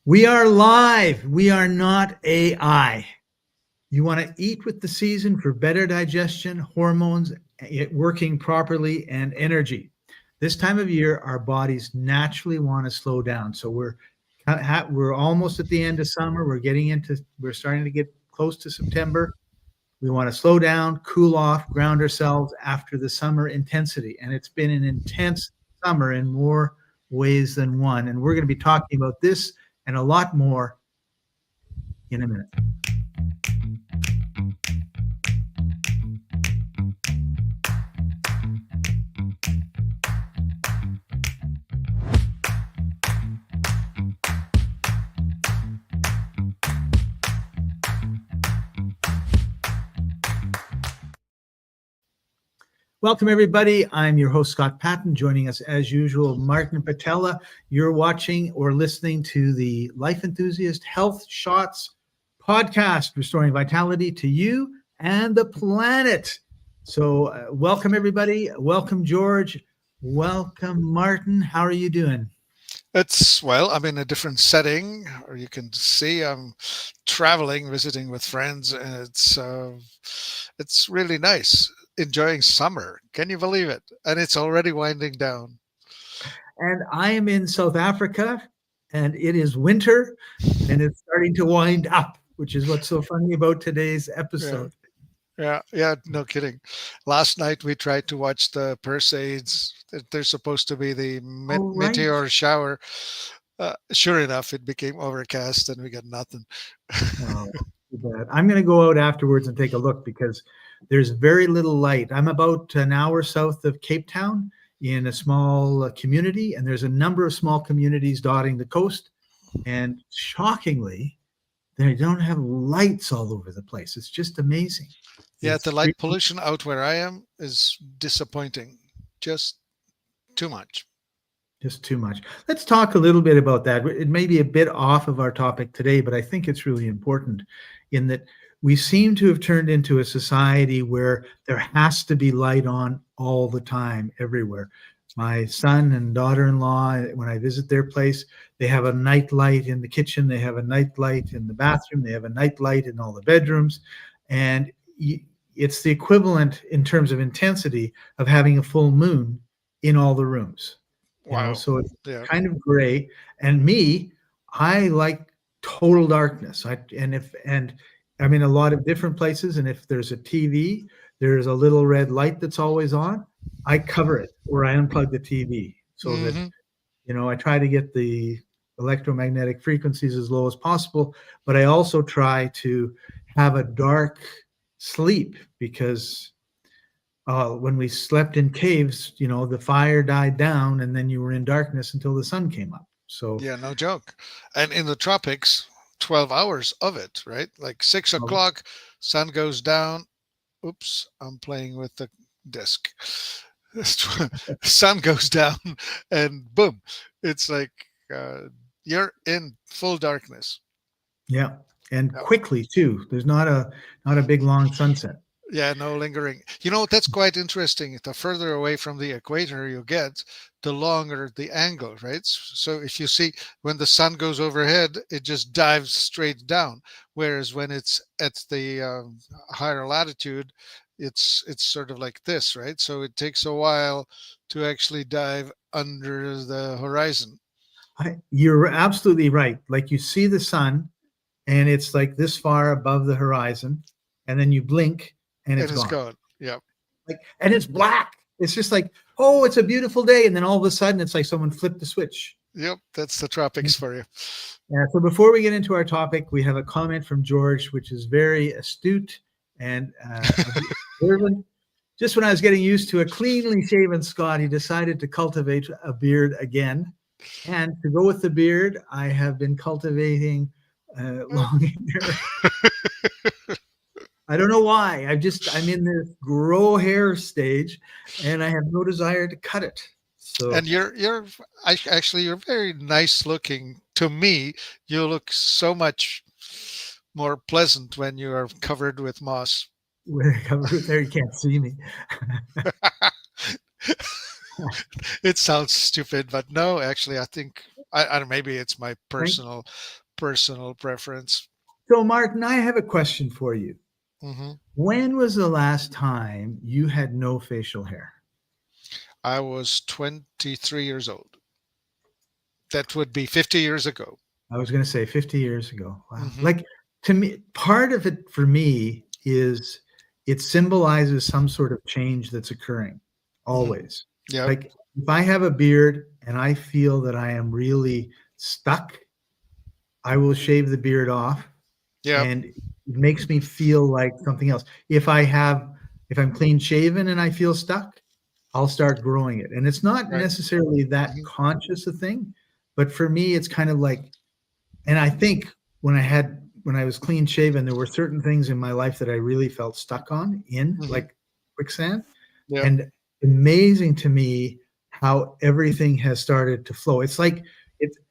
We are live. We are not AI. You want to eat with the season for better digestion, hormones working properly, and energy. This time of year, our bodies naturally want to slow down. So we're almost at the end of summer. We're starting to get close to September. We want to slow down, cool off, ground ourselves after the summer intensity. And it's been an intense summer in more ways than one. And we're going to be talking about this and a lot more in a minute. Welcome, everybody. I'm your host, Scott Patton. Joining us, as usual, Martin Patella. You're watching or listening to the Life Enthusiast Health Shots podcast, restoring vitality to you and the planet. So welcome, everybody. Welcome, George. Welcome, Martin. How are you doing? I'm in a different setting, or you can see I'm traveling, visiting with friends, and it's really nice. Enjoying summer. Can you believe it? And it's already winding down. And I am in South Africa, and it is winter, and it's starting to wind up, which is what's so funny about today's Yeah, episode. yeah. No kidding. Last night we tried to watch the Perseids. They're supposed to be the All right. meteor shower. Sure enough, it became overcast, and we got nothing. Oh, too bad. I'm going to go out afterwards and take a look because there's very little light. I'm about an hour south of Cape Town in a small community, and there's a number of small communities dotting the coast. And shockingly, they don't have lights all over the place. It's just amazing. Yeah, the It's light pollution out where I am is disappointing. Just too much. just too much. Let's talk a little bit about that. It may be a bit off of our topic today, but I think it's really important in that we seem to have turned into a society where there has to be light on all the time, everywhere. My son and daughter-in-law, when I visit their place, they have a night light in the kitchen, they have a night light in the bathroom, they have a night light in all the bedrooms, and it's the equivalent in terms of intensity of having a full moon in all the rooms. Wow. So it's Yeah. kind of gray. And me, I like total darkness. And I'm in a lot of different places, and if there's a TV, there's a little red light that's always on. I cover it or I unplug the TV so that Hmm. I try to get the electromagnetic frequencies as low as possible, but I also try to have a dark sleep because when we slept in caves, the fire died down and then you were in darkness until the sun came up. So, Yeah, no joke. And in the tropics, 12 hours of it, right? Like 6 o'clock, sun goes down. Oops, I'm playing with the disc. Sun goes down and boom, it's like uh, you're in full darkness. yeah, and Yeah. quickly too. There's not a big long sunset. Yeah, no lingering. That's quite interesting. The further away from the equator you get, the longer the angle, right? So if you see when the sun goes overhead, it just dives straight down. Whereas when it's at the higher latitude, it's sort of like this, right? So it takes a while to actually dive under the horizon, You're absolutely right. Like you see the sun, and it's like this far above the horizon, and then you blink, and and it's it's gone. gone. Yeah. And it's black. It's just like, oh, it's a beautiful day, and then all of a sudden, it's like someone flipped the switch. Yep. That's the tropics for you. Yeah. So before we get into our topic, we have a comment from George, which is very astute and observant. Just when I was getting used to a cleanly shaven Scot, he decided to cultivate a beard again. And to go with the beard, I have been cultivating long hair. I don't know why. I'm in this grow hair stage, and I have no desire to cut it. So And actually you're very nice looking. To me, you look so much more pleasant when you are covered with moss. when I come there, you can't see me. It sounds stupid, but no, actually, I think I don't. Maybe it's my Right? personal preference. So, Martin, I have a question for you. Hmm. When was the last time you had no facial hair? I was 23 years old. That would be 50 years ago. I was going to say 50 years ago. Wow. Hmm. Like, to me, part of it for me is it symbolizes some sort of change that's occurring Hmm. always. Yep. Like, if I have a beard and I feel that I am really stuck, I will shave the beard off, Yep. and it makes me feel like something else. If I'm clean shaven and I feel stuck, I'll start growing it. And it's not Right. necessarily that Hmm. conscious a thing, but for me, it's kind of like, and I think when I was clean shaven, there were certain things in my life that I really felt stuck on in, Hmm. like quicksand. Yep. And amazing to me how everything has started to flow. It's like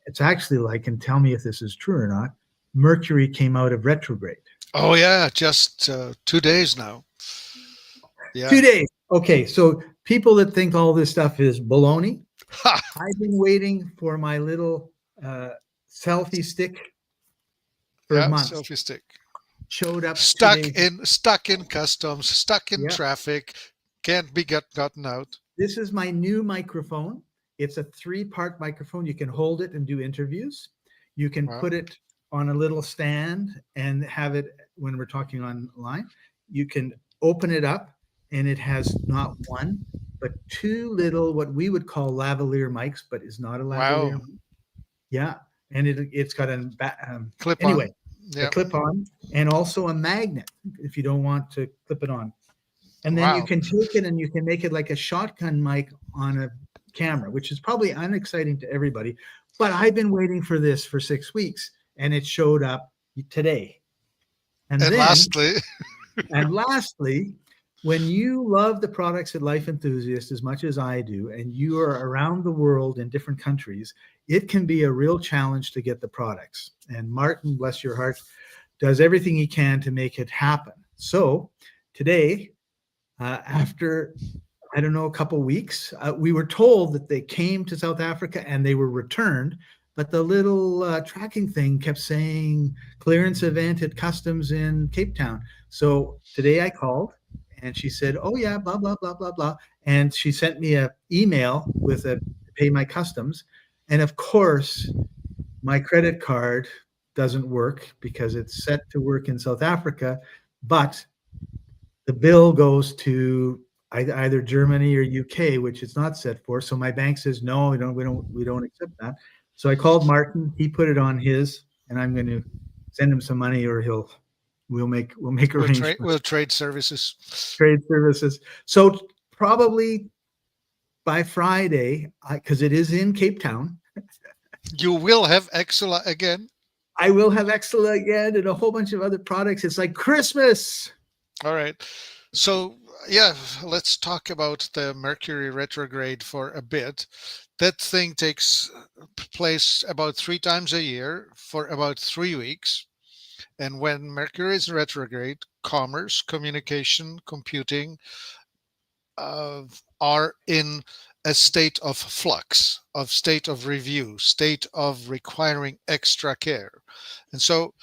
it's actually like, and tell me if this is true or not. Mercury came out of retrograde. Oh yeah, just 2 days now. Yeah. 2 days. Okay, so people that think all this stuff is baloney, Ha! I've been waiting for my little selfie stick for Yeah, months. selfie stick. Showed up Stuck 2 days. in customs, stuck in Yeah, traffic, can't be gotten out. this is my new microphone. It's a 3-part microphone. You can hold it and do interviews. You can Wow. put it on a little stand and have it when we're talking online. You can open it up, and it has not one, but 2 little, what we would call lavalier mics, but is not a lavalier Wow. mic. Yeah. And it's got Clip on. anyway, a Yeah. clip on, and also a magnet if you don't want to clip it on. And then you Wow. can take it and you can make it like a shotgun mic on a camera, which is probably unexciting to everybody. But I've been waiting for this for 6 weeks, and it showed up today. And And then, lastly, and lastly, when you love the products at Life Enthusiast as much as I do, and you are around the world in different countries, it can be a real challenge to get the products. And Martin, bless your heart, does everything he can to make it happen. So today, after, I don't know, a couple weeks, we were told that they came to South Africa and they were returned, but the little tracking thing kept saying clearance event at customs in Cape Town. So today I called, and she said, oh yeah, blah, blah, blah, blah, blah. And she sent me an email with a pay my customs. And of course, my credit card doesn't work because it's set to work in South Africa, but the bill goes to either Germany or UK, which it's not set for. So my bank says, no, we don't accept that. So I called Martin. He put it on his, and I'm going to send him some money, or we'll make arrangements. we'll trade services. Trade services. So probably by Friday, because it is in Cape Town, You will have Exula again. I will have Excella again and a whole bunch of other products. It's like Christmas. All right. So, yeah, let's talk about the Mercury retrograde for a bit. That thing takes place about 3 times a year for about 3 weeks. And when Mercury is retrograde, commerce, communication, computing are in a state of flux, of state of review, state of requiring extra care. And so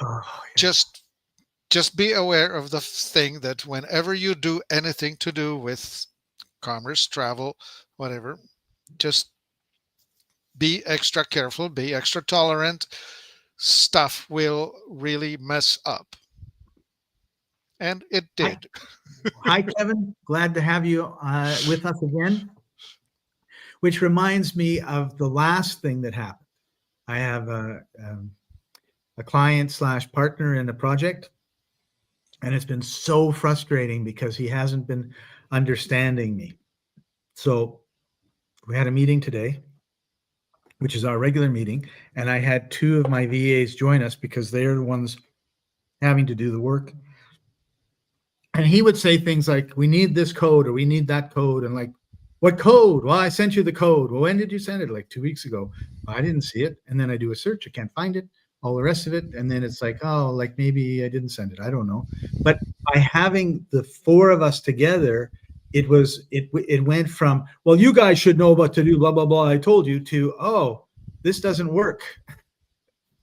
Oh, yeah. just be aware of the thing that whenever you do anything to do with commerce, travel, whatever, just be extra careful, be extra tolerant. Stuff will really mess up. And it Hi, did. hi, Kevin. Glad to have you with us again. Which reminds me of the last thing that happened. I have a client slash partner in a project, and it's been so frustrating because he hasn't been understanding me. So we had a meeting today, which is our regular meeting, and I had 2 of my VAs join us because they're the ones having to do the work. And he would say things like, we need this code or we need that code. And like, what code? Well, I sent you the code. Well, when did you send it? Like 2 weeks ago. Well, I didn't see it. And then I do a search. I can't find it. All the rest of it. And then it's like, oh, like maybe I didn't send it. I don't know. But by having the 4 of us together, it went from, well, you guys should know what to do, blah, blah, blah, I told you, to, oh, this doesn't work.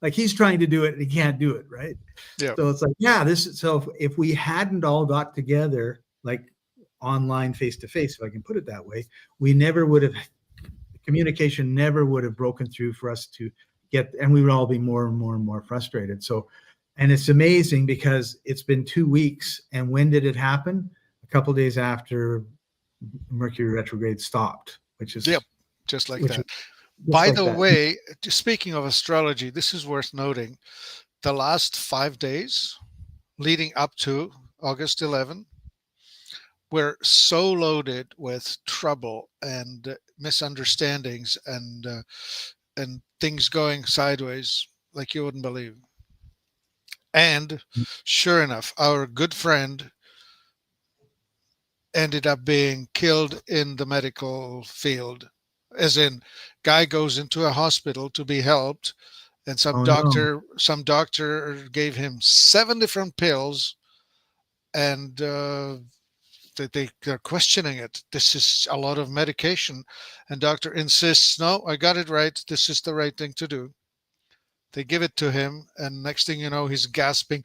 Like he's trying to do it and he can't do it, right? Yeah. So it's like, yeah, so if we hadn't all got together, like online face to face, if I can put it that way, we never would have, communication never would have broken through for us to get, and we would all be more and more and more frustrated. So, and it's amazing because it's been 2 weeks. And when did it happen? A couple of days after Mercury retrograde stopped, which is, Yep. Just like which that. is By like the that. way, speaking of astrology, this is worth noting. The last 5 days leading up to August 11 were so loaded with trouble and misunderstandings and things going sideways like you wouldn't believe. And sure enough, our good friend ended up being killed in the medical field. As in, guy goes into a hospital to be helped, and Oh no. some doctor gave him 7 different pills, and they're questioning it. This is a lot of medication, and doctor insists, no, I got it right. This is the right thing to do. They give it to him, and next thing you know, he's gasping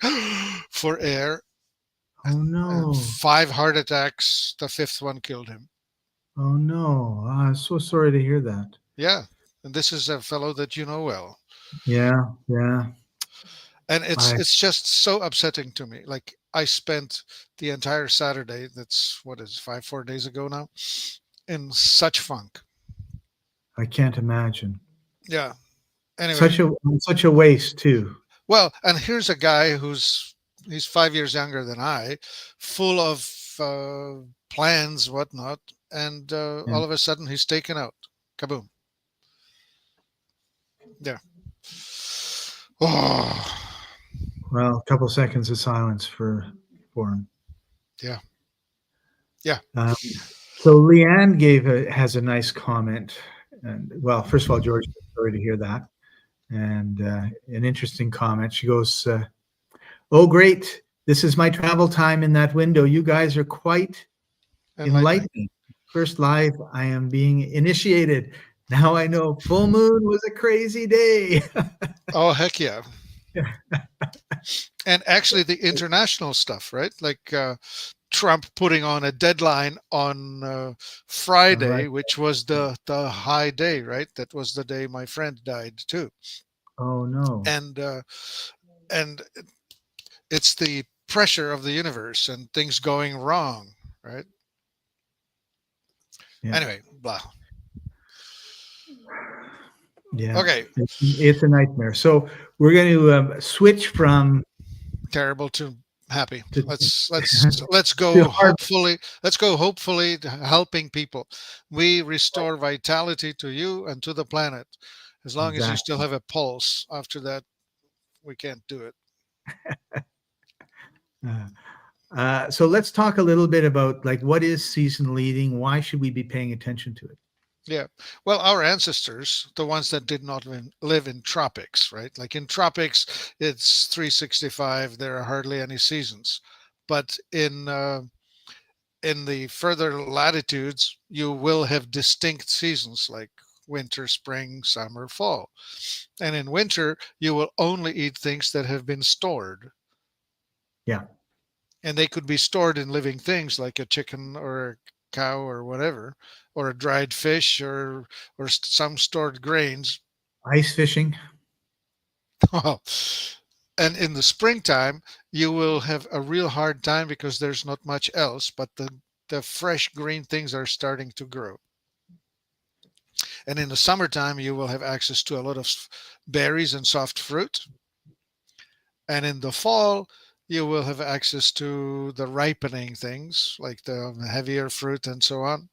for air, Oh and no. 5 heart attacks. The 5th one killed him. Oh no. I'm so sorry to hear that. Yeah, and this is a fellow that you know well. Yeah. Yeah. And it's I, it's just so upsetting to me. Like I spent the entire Saturday, that's what is 4 days ago now, in such funk. I can't imagine. Yeah. Anyway, Such a waste too. well, and here's a guy he's 5 years younger than I, full of plans, whatnot, and Yeah. all of a sudden he's taken out. Kaboom. Yeah. Oh, Well, a couple seconds of silence for him. yeah. Yeah. Um, so Leanne has a nice comment. And well, first of all, George, sorry to hear that. And an interesting comment. She goes, "Oh, great! This is my travel time in that window. You guys are quite Enlightening. enlightening. First live, I am being initiated. Now I know full moon was a crazy day." Oh, heck yeah. And actually the international stuff, right? Like Trump putting on a deadline on All right. Friday, which was the high day, right? That was the day my friend died too. Oh no. And and it's the pressure of the universe and things going wrong, right? Yeah. Anyway, blah. Yeah. Okay, It's a nightmare. So we're going to switch from terrible to happy. to, Let's to go hard. hopefully. Let's go hopefully to helping people. We restore vitality to you and to the planet. As long as you still Exactly. have a pulse. After that, we can't do it. So let's talk a little bit about like what is seasonal eating? Why should we be paying attention to it? Yeah. Well, our ancestors, the ones that did not live in tropics, right? Like in tropics, it's 365. There are hardly any seasons. But in the further latitudes, you will have distinct seasons like winter, spring, summer, fall. And in winter, you will only eat things that have been stored. Yeah. And they could be stored in living things like a chicken or a cow or whatever, or a dried fish or some stored grains. Ice fishing. And in the springtime, you will have a real hard time because there's not much else, but the fresh green things are starting to grow. And in the summertime, you will have access to a lot of berries and soft fruit. And in the fall, you will have access to the ripening things like the heavier fruit and so on.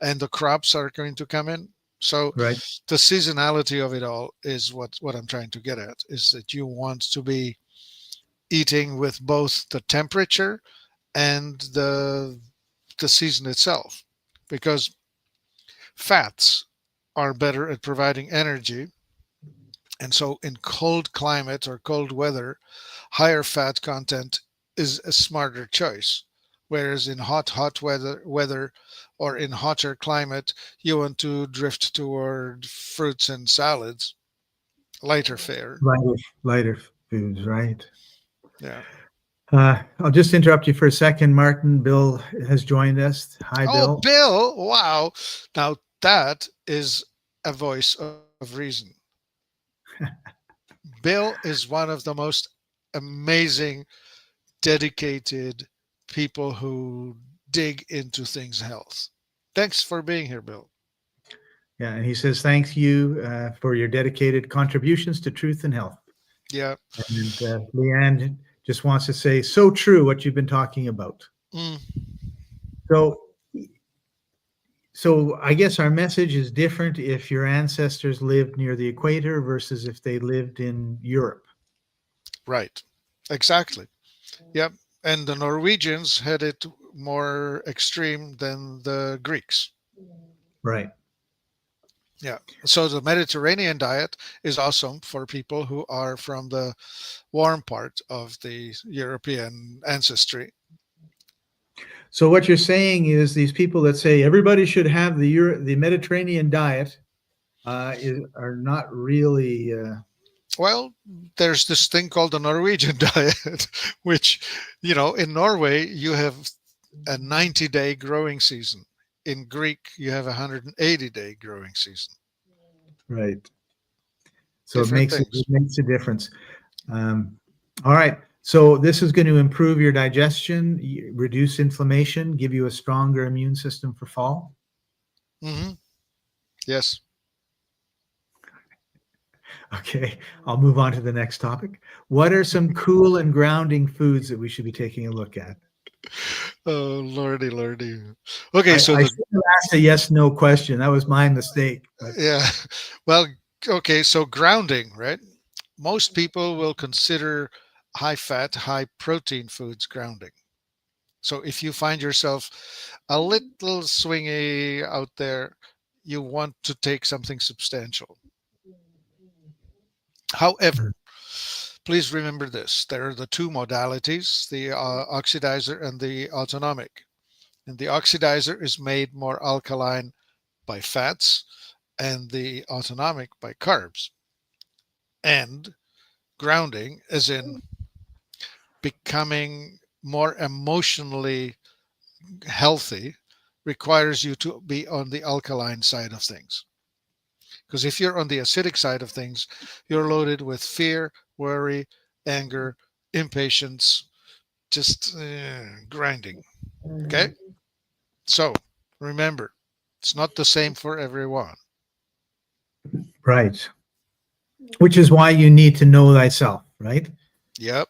And the crops are going to come in. So Right. the seasonality of it all is what I'm trying to get at, is that you want to be eating with both the temperature and the season itself, because fats are better at providing energy. And so in cold climate or cold weather, higher fat content is a smarter choice. Whereas in hot weather or in hotter climate, you want to drift toward fruits and salads. lighter fare. Lighter foods, right? Yeah. I'll just interrupt you for a second, Martin. Bill has joined us. Hi, Oh, Bill. Bill! Wow. Now that is a voice of reason. Bill is one of the most amazing, dedicated people who dig into things health. Thanks for being here, Bill. Yeah, and he says, thank you for your dedicated contributions to truth and health. Yeah. And Leanne just wants to say, so true what you've been talking about. Mm, So, so I guess our message is different if your ancestors lived near the equator versus if they lived in Europe. right. Exactly. Yep. And the Norwegians had it more extreme than the Greeks. Right. Yeah. So the Mediterranean diet is awesome for people who are from the warm part of the European ancestry. So what you're saying is these people that say everybody should have the Mediterranean diet are not really Well, there's this thing called the Norwegian diet, which, in Norway, you have a 90-day growing season. In Greek, you have a 180-day growing season. right. So it Different makes things. a difference. Um, all right. So this is going to improve your digestion, reduce inflammation, give you a stronger immune system for fall. Hmm. Yes. Okay, I'll move on to the next topic. What are some cool and grounding foods that we should be taking a look at? Oh, lordy, lordy. Okay, so I should have asked a yes/no question. That was my mistake. But yeah. Well, okay, so grounding, right? Most people will consider high fat, high protein foods grounding. So if you find yourself a little swingy out there, you want to take something substantial. However, please remember this. There are the two modalities, the oxidizer and the autonomic. And the oxidizer is made more alkaline by fats and the autonomic by carbs. And grounding, as in becoming more emotionally healthy, requires you to be on the alkaline side of things. Because if you're on the acidic side of things, you're loaded with fear, worry, anger, impatience, just grinding. Okay? So remember, it's not the same for everyone. right, which is why you need to know thyself, right? Yep.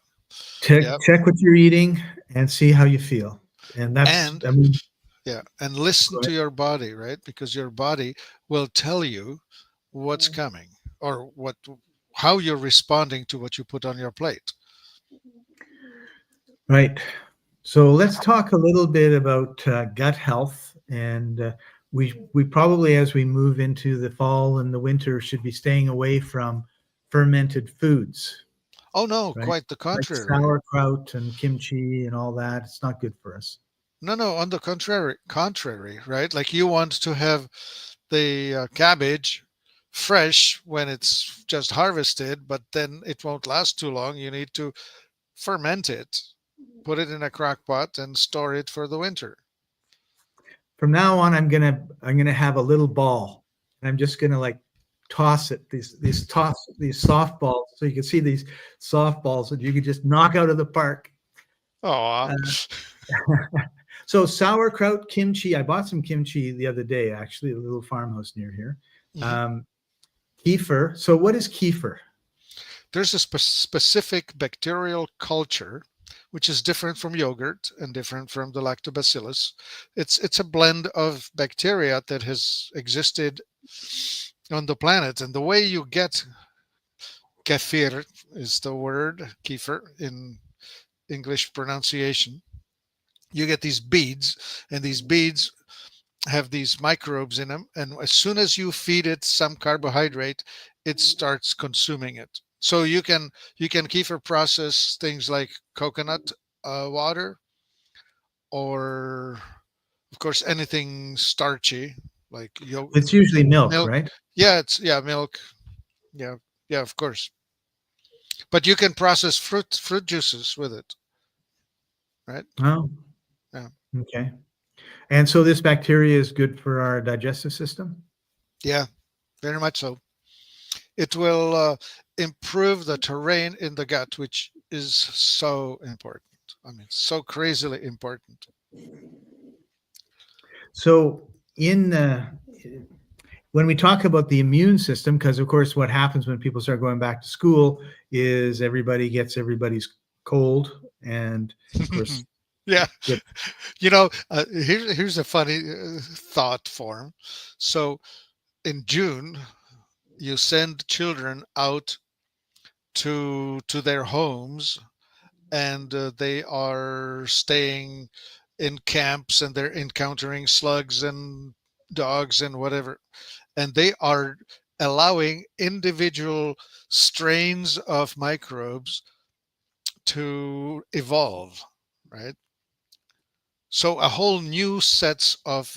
Yep. Check what you're eating and see how you feel. And that's, And I mean, yeah, and listen go to ahead. your body, right? Because your body will tell you what's coming or how you're responding to what you put on your plate. Right. So let's talk a little bit about gut health. And we probably, as we move into the fall and the winter, should be staying away from fermented foods, Oh no, right? quite the Like contrary. sauerkraut and kimchi and all that. It's not good for us. No, no, on the contrary, right? Like you want to have the cabbage fresh when it's just harvested, but then it won't last too long. You need to ferment it, put it in a crock pot, and store it for the winter. From now on, I'm gonna have a little ball, and I'm just gonna like toss it these softballs, so you can see these softballs that you could just knock out of the park. Oh, Uh, so sauerkraut, kimchi. I bought some kimchi the other day, actually, at a little farmhouse near here. mhm. Um, Kefir. So what is kefir? There's a specific bacterial culture which is different from yogurt and different from the lactobacillus. It's a blend of bacteria that has existed on the planet, and the way you get kefir is the word kefir in English pronunciation. You get these beads, and these beads have these microbes in them, and as soon as you feed it some carbohydrate, it starts consuming it. So you can kefir process things like coconut water, or of course anything starchy like It's usually milk, milk. right? Yeah, it's milk. Yeah. Yeah, of course. But you can process fruit juices with it, right? Oh, Yeah. okay. And so this bacteria is good for our digestive system? Yeah, very much so. It will improve the terrain in the gut, which is so important. I mean, so crazily important. So in when we talk about the immune system, because of course what happens when people start going back to school is everybody gets everybody's cold, and of course Yeah, get here's a funny thought form. So in June, you send children out to their homes, and they are staying in camps, and they're encountering slugs and dogs and whatever, and they are allowing individual strains of microbes to evolve, right? So a whole new sets of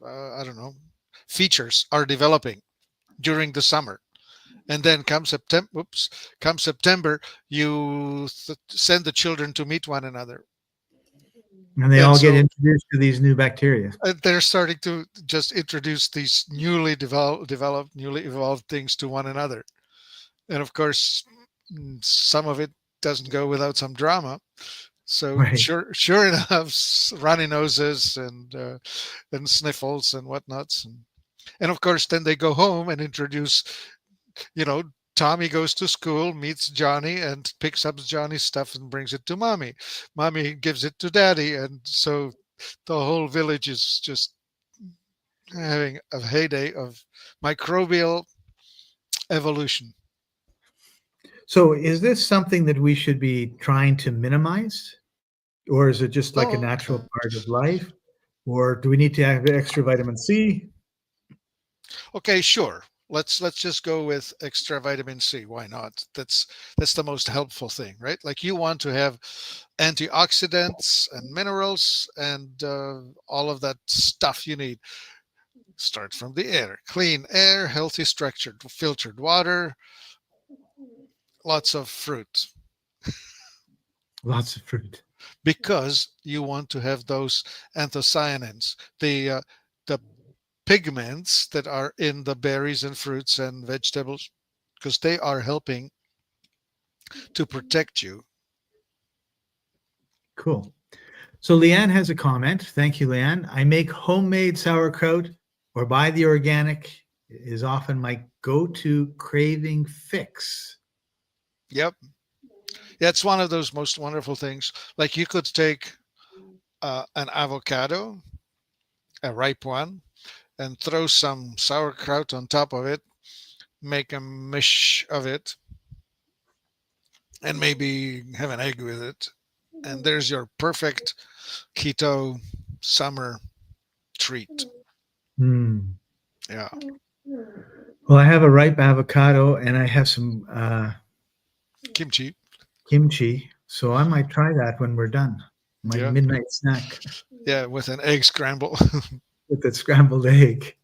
I don't know, features are developing during the summer. And then come September, you send the children to meet one another. and they And all get so introduced to these new bacteria. they're starting to just introduce these newly evolved things to one another. And of course, some of it doesn't go without some drama. So Right. sure enough, runny noses and sniffles and whatnots, and of course, then they go home and introduce, you know, Tommy goes to school, meets Johnny, and picks up Johnny's stuff and brings it to Mommy. Mommy gives it to Daddy, and so the whole village is just having a heyday of microbial evolution. So is this something that we should be trying to minimize? Or is it just like a Oh, natural okay. part of life? Or do we need to have extra vitamin C? Okay, sure. Let's just go with extra vitamin C. Why not? That's the most helpful thing, right? Like you want to have antioxidants and minerals and all of that stuff you need. Start from the air. Clean air, healthy structured filtered water, lots of fruit, Lots of fruit. because you want to have those anthocyanins, the pigments that are in the berries and fruits and vegetables, because they are helping to protect you. Cool. So Leanne has a comment. Thank you, Leanne. I make homemade sauerkraut or buy the organic is often my go-to craving fix. Yep. Yeah, it's one of those most wonderful things. Like you could take an avocado, a ripe one, and throw some sauerkraut on top of it, make a mish of it, and maybe have an egg with it. And there's your perfect keto summer treat. Hmm. Yeah. Well, I have a ripe avocado and I have some Kimchi. kimchi, so I might try that when we're done. My Yeah. midnight snack Yeah. With an egg scramble. with the scrambled egg.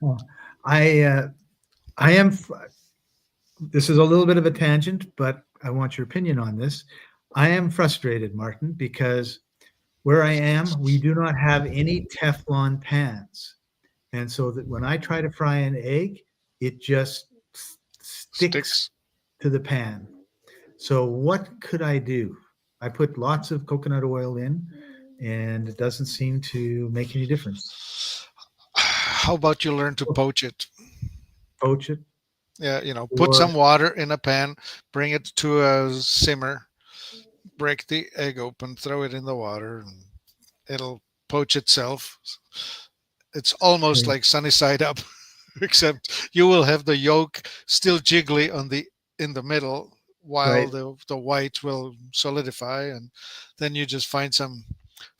Oh, I I am. This is a little bit of a tangent, but I want your opinion on this. I am frustrated, Martin, because where I am, we do not have any Teflon pans. And so that when I try to fry an egg, it just sticks Sticks. to the pan. So what could I do? I put lots of coconut oil in, and it doesn't seem to make any difference. How about you learn to poach it? Poach it, Yeah, put or some water in a pan, bring it to a simmer, break the egg open, throw it in the water, and it'll poach itself. It's almost like sunny side up, except you will have the yolk still jiggly on the in the middle, while right the white will solidify, and then you just find some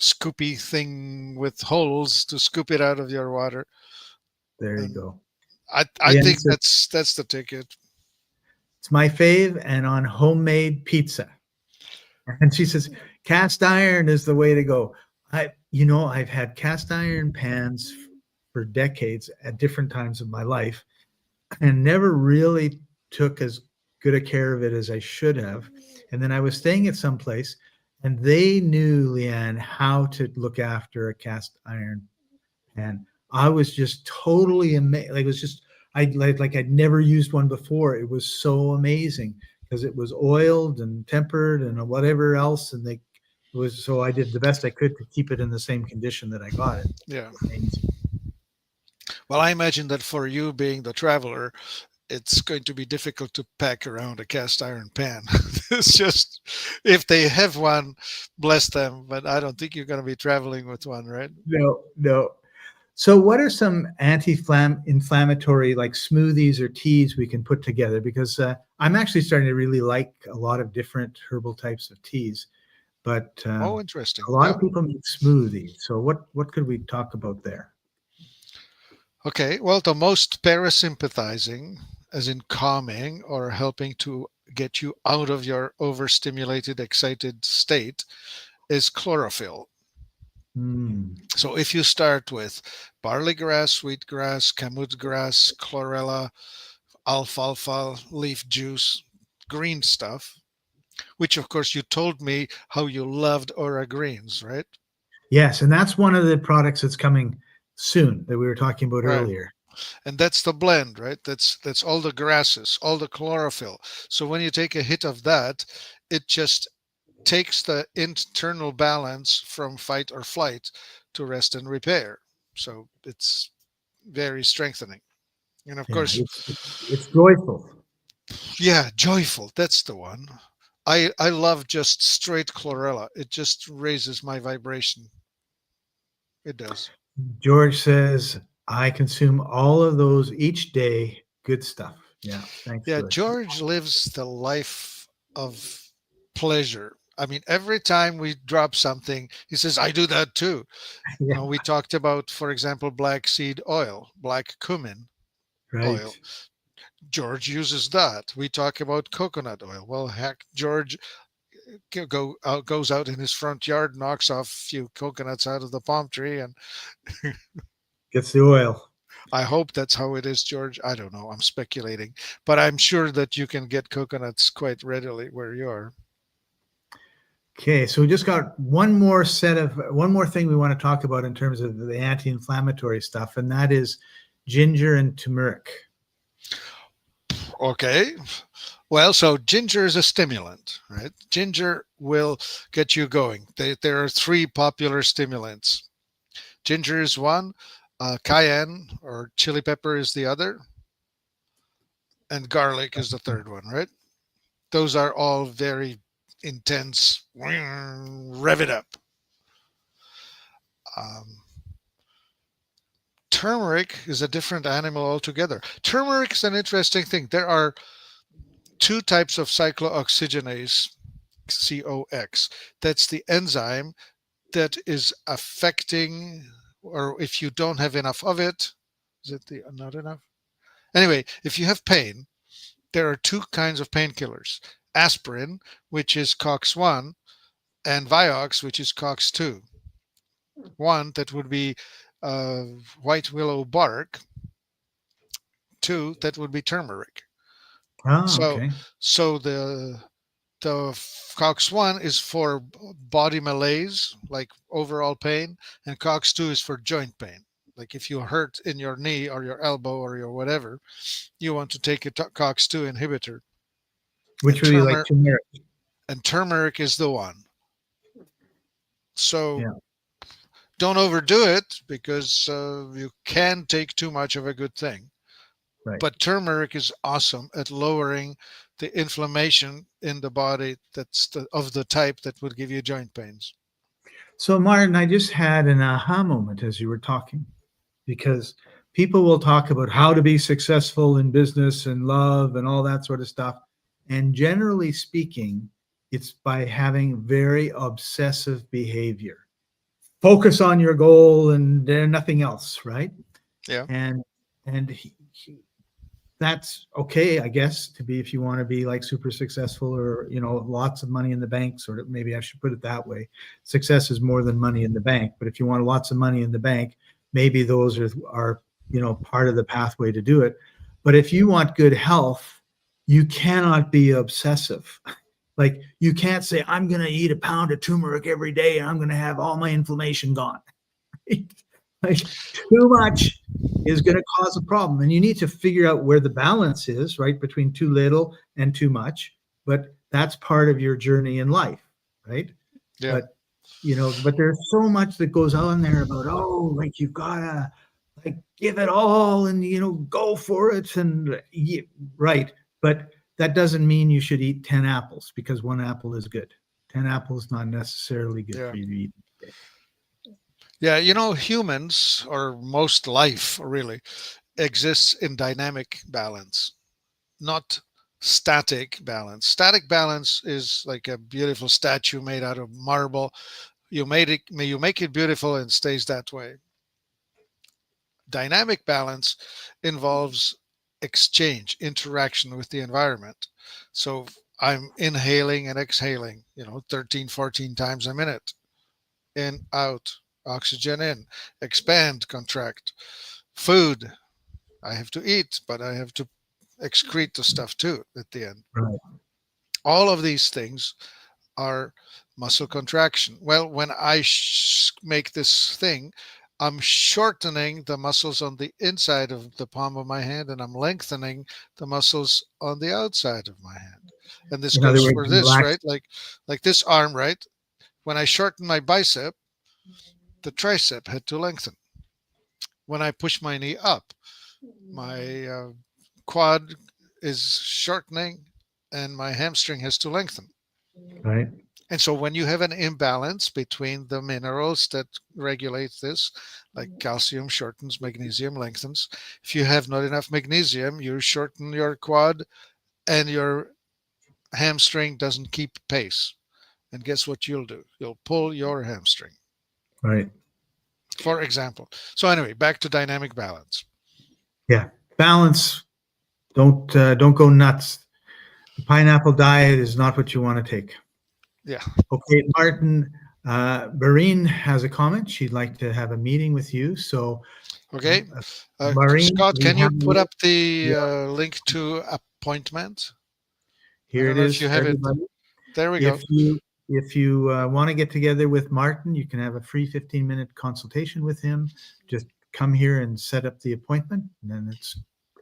scoopy thing with holes to scoop it out of your water. there you And go. I Leanne think says that's the ticket. it's my fave, and on homemade pizza. And she says, cast iron is the way to go. I've had cast iron pans for decades at different times of my life. and never really took as good a care of it as I should have. And then I was staying at some place, and they knew, Leanne, how to look after a cast iron pan. I was just totally amazed. Like, it was just like I'd never used one before. It was so amazing because it was oiled and tempered and whatever else, and they it was so I did the best I could to keep it in the same condition that I got it. Yeah. Amazing. Well, I imagine that for you being the traveler, it's going to be difficult to pack around a cast iron pan. It's just if they have one, bless them. But I don't think you're going to be traveling with one, right? No, no. So, what are some anti-inflammatory like smoothies or teas we can put together? Because I'm actually starting to really like a lot of different herbal types of teas, but Oh, interesting. a lot Yeah. of people make smoothies. So, what could we talk about there? Okay. Well, the most parasympathizing, as in calming or helping to get you out of your overstimulated, excited state, is chlorophyll. Hmm. So if you start with barley grass, sweetgrass, kamut grass, chlorella, alfalfa, leaf juice, green stuff, which of course you told me how you loved Ora greens, right? Yes, and that's one of the products that's coming soon that we were talking about Right. earlier. And that's the blend, right? That's all the grasses, all the chlorophyll. So when you take a hit of that, it just takes the internal balance from fight or flight to rest and repair. So it's very strengthening. And of Yeah, course, it's joyful. yeah, joyful. That's the one. I love just straight chlorella. It just raises my vibration. It does. George says, I consume all of those each day. Good stuff. Yeah. Thanks, Yeah, George. George lives the life of pleasure. I mean, every time we drop something, he says, I do that too. Yeah. We talked about, for example, black seed oil, black cumin Right. oil. George uses that. We talk about coconut oil. Well, heck, George goes out in his front yard, knocks off a few coconuts out of the palm tree, and Gets the oil. I hope that's how it is, George. I don't know. I'm speculating, but I'm sure that you can get coconuts quite readily where you are. Okay. So we just got one more thing we want to talk about in terms of the anti-inflammatory stuff, and that is ginger and turmeric. Okay. Well, so ginger is a stimulant, right? Ginger will get you going. There are three popular stimulants. Ginger is one, cayenne or chili pepper is the other, and garlic is the third one, right? Those are all very intense. Rev it up. Um, Turmeric is a different animal altogether. Turmeric is an interesting thing. There are two types of cyclooxygenase, COX. That's the enzyme that is affecting, or if you don't have enough of it, is it the not enough? Anyway, if you have pain, there are two kinds of painkillers: aspirin, which is COX-1, and Vioxx, which is COX-2. One that would be uh, white willow bark. Two that would be turmeric. Oh, So, okay. so the COX-1 is for body malaise, like overall pain, and COX-2 is for joint pain. Like if you hurt in your knee or your elbow or your whatever, you want to take a COX-2 inhibitor. Which And would be like turmeric. turmeric is the one. So Yeah. don't overdo it because you can take too much of a good thing. Right. But turmeric is awesome at lowering the inflammation in the body of the type that would give you joint pains. So, Martin, I just had an aha moment as you were talking, because people will talk about how to be successful in business and love and all that sort of stuff. And generally speaking, it's by having very obsessive behavior. Focus on your goal and nothing else, right? Yeah. And that's okay, I guess, to be, if you want to be like super successful, or lots of money in the bank, sort of. Maybe I should put it that way. Success is more than money in the bank, but if you want lots of money in the bank, maybe those are part of the pathway to do it. But if you want good health, you cannot be obsessive. Like you can't say, I'm going to eat a pound of turmeric every day and I'm going to have all my inflammation gone. Like too much is going to cause a problem. And you need to figure out where the balance is, right, between too little and too much. But that's part of your journey in life, right? Yeah. But but there's so much that goes on there about, oh, like you've gotta like give it all and go for it and right. But that doesn't mean you should eat 10 apples because one apple is good. 10 apples not necessarily good Yeah. for you to eat. Yeah. Humans, or most life really, exists in dynamic balance, not static balance. Static balance is like a beautiful statue made out of marble. You make it beautiful and stays that way. Dynamic balance involves exchange, interaction with the environment. So I'm inhaling and exhaling, 13, 14 times a minute. In, out, oxygen in, expand, contract. Food, I have to eat, but I have to excrete the stuff too at the end. Right. All of these things are muscle contraction. Well, when I make this thing, I'm shortening the muscles on the inside of the palm of my hand and I'm lengthening the muscles on the outside of my hand. And this In other goes words, for this, relax. right? Like this arm, right? When I shorten my bicep, the tricep had to lengthen. When I push my knee up, my quad is shortening and my hamstring has to lengthen. Right. And so when you have an imbalance between the minerals that regulate this, like calcium shortens, magnesium lengthens. If you have not enough magnesium, you shorten your quad and your hamstring doesn't keep pace. And guess what you'll do? You'll pull your hamstring, Right. for example. So anyway, back to dynamic balance. Yeah. Balance. Don't go nuts. The pineapple diet is not what you want to take. Yeah. Okay, Martin. Barine has a comment. She'd like to have a meeting with you. So, Okay. Barine, Scott, we can you have put up the yeah, link to appointment? I here don't it know if is you for have it. everybody. There we go. If you want to get together with Martin, you can have a free 15-minute consultation with him. Just come here and set up the appointment, and then it's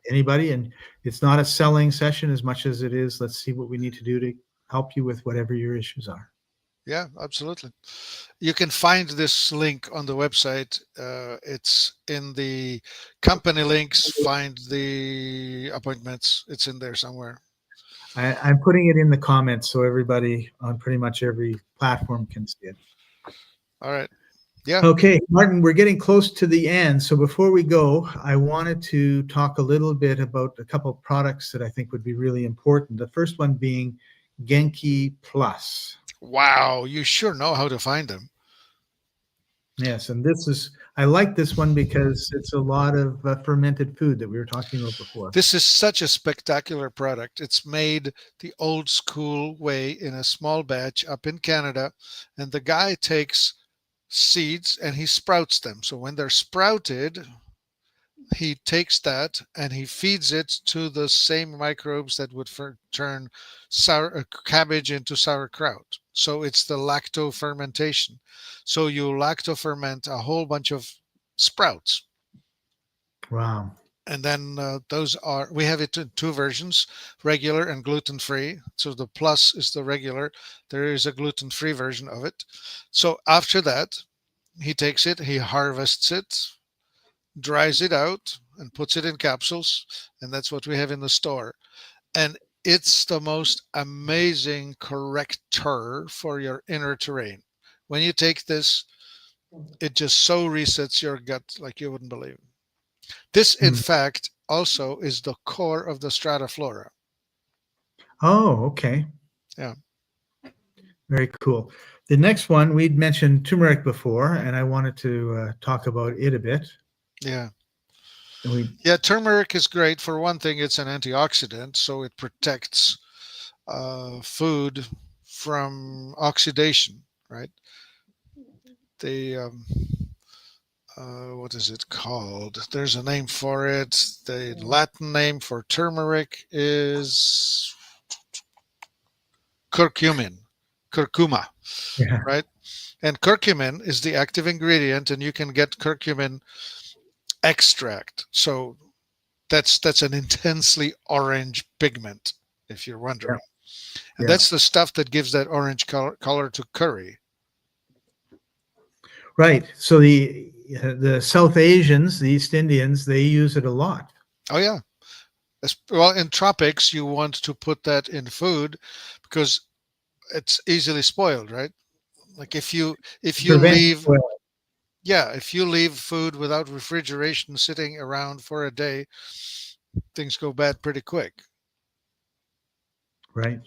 anybody. And it's not a selling session as much as it is, let's see what we need to do to help you with whatever your issues are. Yeah, absolutely. You can find this link on the website. It's in the company links. Find the appointments. It's in there somewhere. I'm putting it in the comments so everybody on pretty much every platform can see it. All right. Yeah. Okay, Martin, we're getting close to the end. So before we go, I wanted to talk a little bit about a couple of products that I think would be really important. The first one being Genki Plus. Wow. You sure know how to find them. Yes, and I like this one because it's a lot of fermented food that we were talking about before. This is such a spectacular product. It's made the old school way in a small batch up in Canada. And the guy takes seeds and he sprouts them. So when they're sprouted, he takes that and he feeds it to the same microbes that would turn cabbage into sauerkraut. So it's the lacto fermentation. So you lacto ferment a whole bunch of sprouts. Wow. And then we have it in two versions, regular and gluten-free. So the plus is the regular. There is a gluten-free version of it. So after that, he takes it, he harvests it, dries it out and puts it in capsules, and that's what we have in the store. And it's the most amazing corrector for your inner terrain. When you take this, it just so resets your gut like you wouldn't believe. This, in fact, also is the core of the strataflora. Oh, okay. Yeah. Very cool. The next one, we'd mentioned turmeric before, and I wanted to talk about it a bit. Yeah. And Yeah, turmeric is great. For one thing, it's an antioxidant, so it protects food from oxidation, right? The what is it called? There's a name for it. The Latin name for turmeric is curcuma, Yeah. right? And curcumin is the active ingredient, and you can get curcumin extract. So that's an intensely orange pigment, if you're Yeah. wondering. And Yeah. that's the stuff that gives that orange color to curry. Right. So the South Asians, the East Indians, they use it a lot. Oh yeah. Well, in tropics, you want to put that in food because it's easily spoiled, right? Like if you Prevent leave, well, yeah, if you leave food without refrigeration sitting around for a day, things go bad pretty quick. right.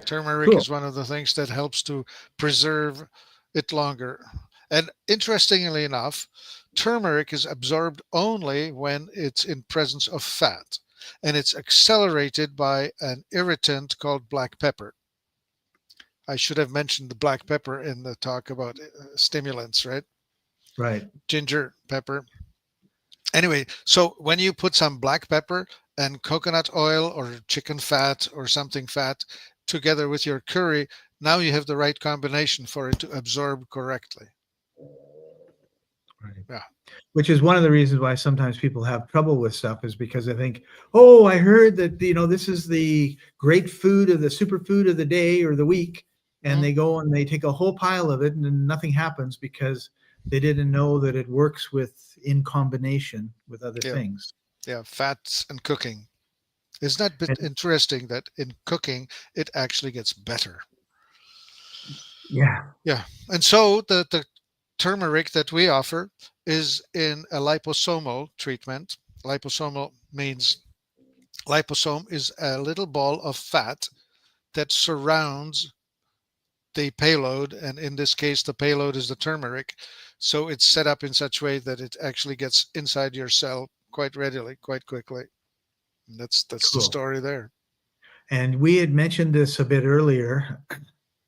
Turmeric Cool. is one of the things that helps to preserve it longer. And interestingly enough, turmeric is absorbed only when it's in presence of fat, and it's accelerated by an irritant called black pepper. I should have mentioned the black pepper in the talk about stimulants, right? Right. Ginger, pepper. Anyway, so when you put some black pepper and coconut oil or chicken fat or something fat together with your curry, now you have the right combination for it to absorb correctly. Right. Yeah. Which is one of the reasons why sometimes people have trouble with stuff is because they think, oh, I heard that, this is the great food of the superfood of the day or the week. And Mhm. they go and they take a whole pile of it and then nothing happens because they didn't know that it works in combination with other Yeah. things. Yeah. Fats and cooking. Isn't that a bit And interesting that in cooking, it actually gets better? yeah, Yeah. And so the turmeric that we offer is in a liposomal treatment. Liposomal means liposome is a little ball of fat that surrounds the payload, and in this case the payload is the turmeric, so it's set up in such a way that it actually gets inside your cell quite readily, quite quickly. And that's the cool. story there. And we had mentioned this a bit earlier.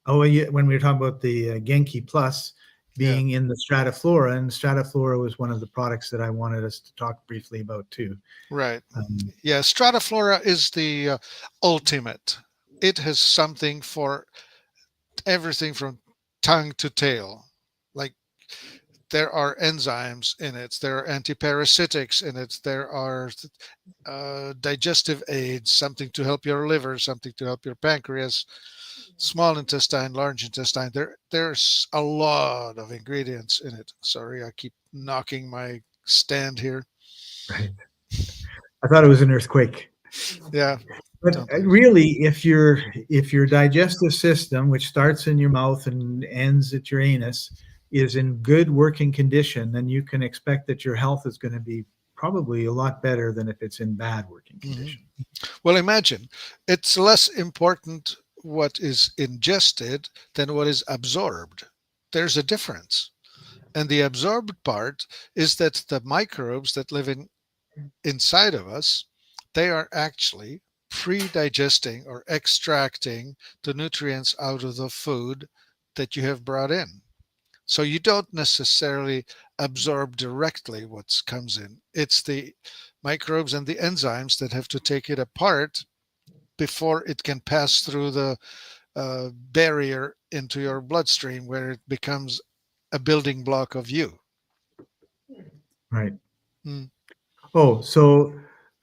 Oh, yeah, when we were talking about the Genki Plus Yeah, being in the Strataflora, and Strataflora was one of the products that I wanted us to talk briefly about too. right. Um, Yeah, Strataflora is the ultimate. It has something for everything from tongue to tail. Like, there are enzymes in it, there are antiparasitics in it, there are digestive aids, something to help your liver, something to help your pancreas, small intestine, large intestine. There's a lot of ingredients in it. Sorry, I keep knocking my stand here. right. I thought it was an earthquake. Yeah, But don't lose. really, if your digestive system, which starts in your mouth and ends at your anus, is in good working condition, then you can expect that your health is going to be probably a lot better than if it's in bad working Mhm. condition. Well, imagine it's less important what is ingested than what is absorbed. There's a difference. And the absorbed part is that the microbes that live inside of us, they are actually pre-digesting or extracting the nutrients out of the food that you have brought in. So you don't necessarily absorb directly what comes in. It's the microbes and the enzymes that have to take it apart before it can pass through the barrier into your bloodstream, where it becomes a building block of you. Right. Mm. Oh, so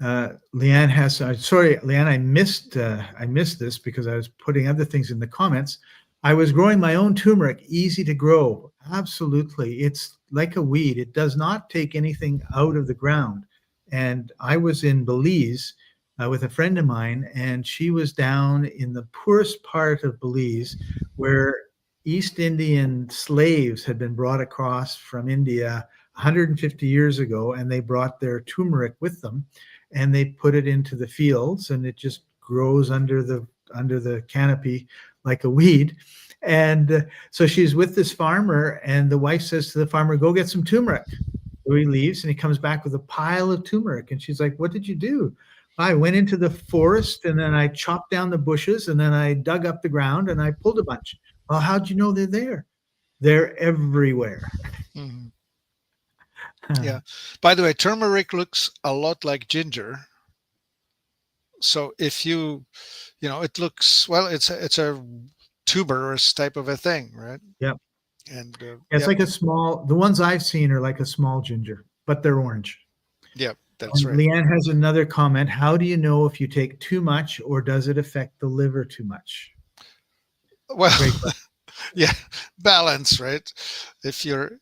Leanne has. Sorry, Leanne, I missed this because I was putting other things in the comments. I was growing my own turmeric, easy to grow. Absolutely, it's like a weed. It does not take anything out of the ground. And I was in Belize with a friend of mine, and she was down in the poorest part of Belize, where East Indian slaves had been brought across from India 150 years ago, and they brought their turmeric with them, and they put it into the fields, and it just grows under the canopy like a weed. And so she's with this farmer, and the wife says to the farmer, "Go get some turmeric." So he leaves, and he comes back with a pile of turmeric, and she's like, "What did you do?" "I went into the forest, and then I chopped down the bushes, and then I dug up the ground, and I pulled a bunch." "Well, how'd you know they're there?" "They're everywhere." Mhm. Yeah. By the way, turmeric looks a lot like ginger. So if it looks, well, it's a tuberous type of a thing, right? Yep. And It's like the ones I've seen are like a small ginger, but they're orange. yeah, that's And right. Leanne has another comment. How do you know if you take too much or does it affect the liver too much? Well, Great question. yeah, balance, right? If you're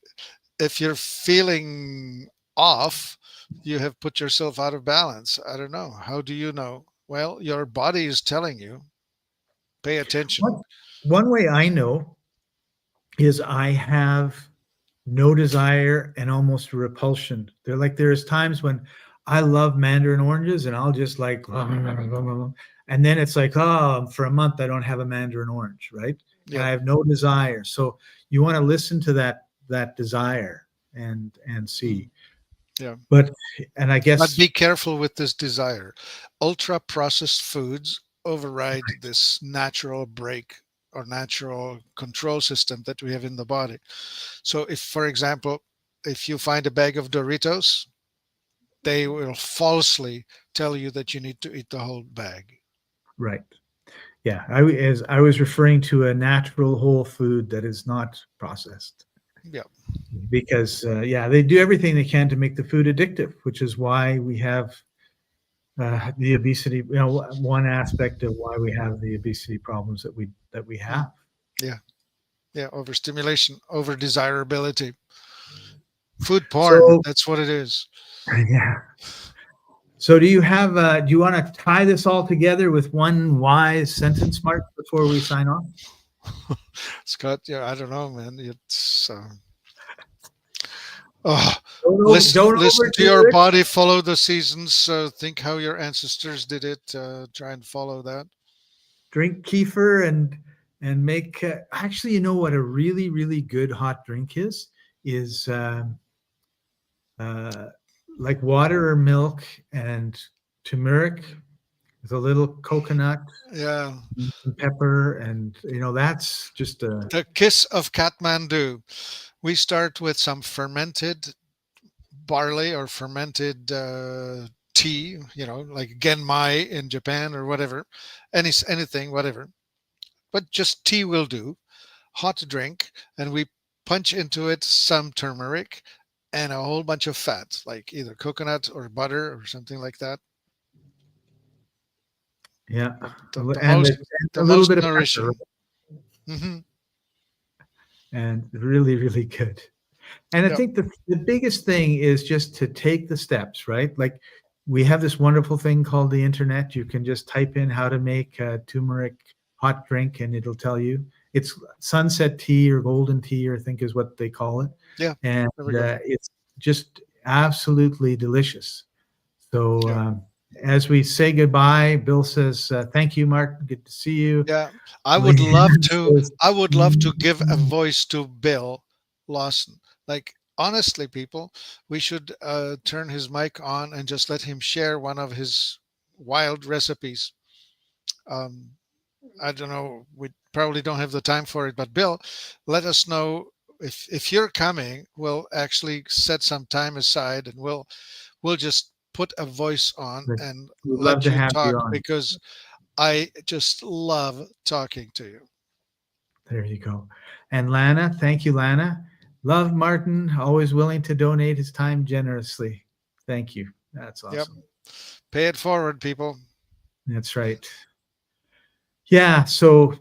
if you're feeling off, you have put yourself out of balance. I don't know. How do you know? Well, your body is telling you. Pay attention. One way I know is I have no desire and almost a repulsion. There's times when I love mandarin oranges and I'll just like, and then it's like, oh, for a month I don't have a mandarin orange, right? And Yeah. I have no desire. So you want to listen to that desire and see. Yeah. But and I But guess be careful with this desire. Ultra processed foods override this natural break or natural control system that we have in the body. So if, for example, if you find a bag of Doritos, they will falsely tell you that you need to eat the whole bag. right. Yeah, as I was referring to a natural whole food that is not processed. Yeah. Because yeah, they do everything they can to make the food addictive, which is why we have the obesity. One aspect of why we have the obesity problems that we Mm. have. Yeah. Yeah. Overstimulation, over desirability, food porn. So That's what it is. yeah. So do you have? Do you want to tie this all together with one wise sentence, Mark, before we sign off? Scott, yeah, I don't know, man. Oh, Don't listen to your overdo it. body, follow the seasons. Think how your ancestors did it. Try and follow that. Drink kefir and make. Actually, you know what a really good hot drink is uh, like water or milk and turmeric with a little coconut Yeah. and some pepper, and that's just a The kiss of Kathmandu. We start with some fermented barley or fermented tea, like genmai in Japan or whatever, anything, whatever. But just tea will do. Hot drink, and we punch into it some turmeric and a whole bunch of fat, like either coconut or butter or something like that. yeah, The and most a the little most bit of pepper, nourishing. Hmm. and really good. And I Yep. think the biggest thing is just to take the steps, right? Like we have this wonderful thing called the internet. You can just type in how to make a turmeric hot drink, and it'll tell you. It's sunset tea or golden tea, or I think is what they call it, Yeah. and There we go. it's just absolutely delicious. So Yeah. as we say goodbye, Bill says, "Thank you, Mark. Good to see you." Yeah. I would love Leanne to. says, I would love to give a voice to Bill Lawson. Like honestly, people, we should turn his mic on and just let him share one of his wild recipes. Um, I don't know. We probably don't have the time for it, but Bill, let us know if you're coming. We'll actually set some time aside, and we'll just put a voice on "We'd and love let to you have you talk on." because I just love talking to you. There you go. And Lana, thank you, Lana. Love Martin, always willing to donate his time generously. Thank you. That's Yep. awesome. Pay it forward, people. That's right. Yeah. So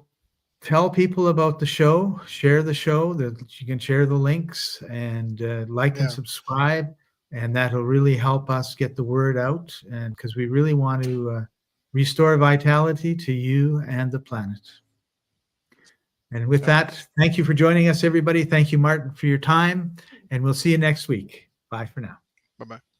tell people about the show, share the show, that you can share the links and like and Yeah. subscribe. And that'll really help us get the word out. And because we really want to restore vitality to you and the planet. And with Yeah. that, thank you for joining us, everybody. Thank you, Martin, for your time. And we'll see you next week. Bye for now. Bye bye.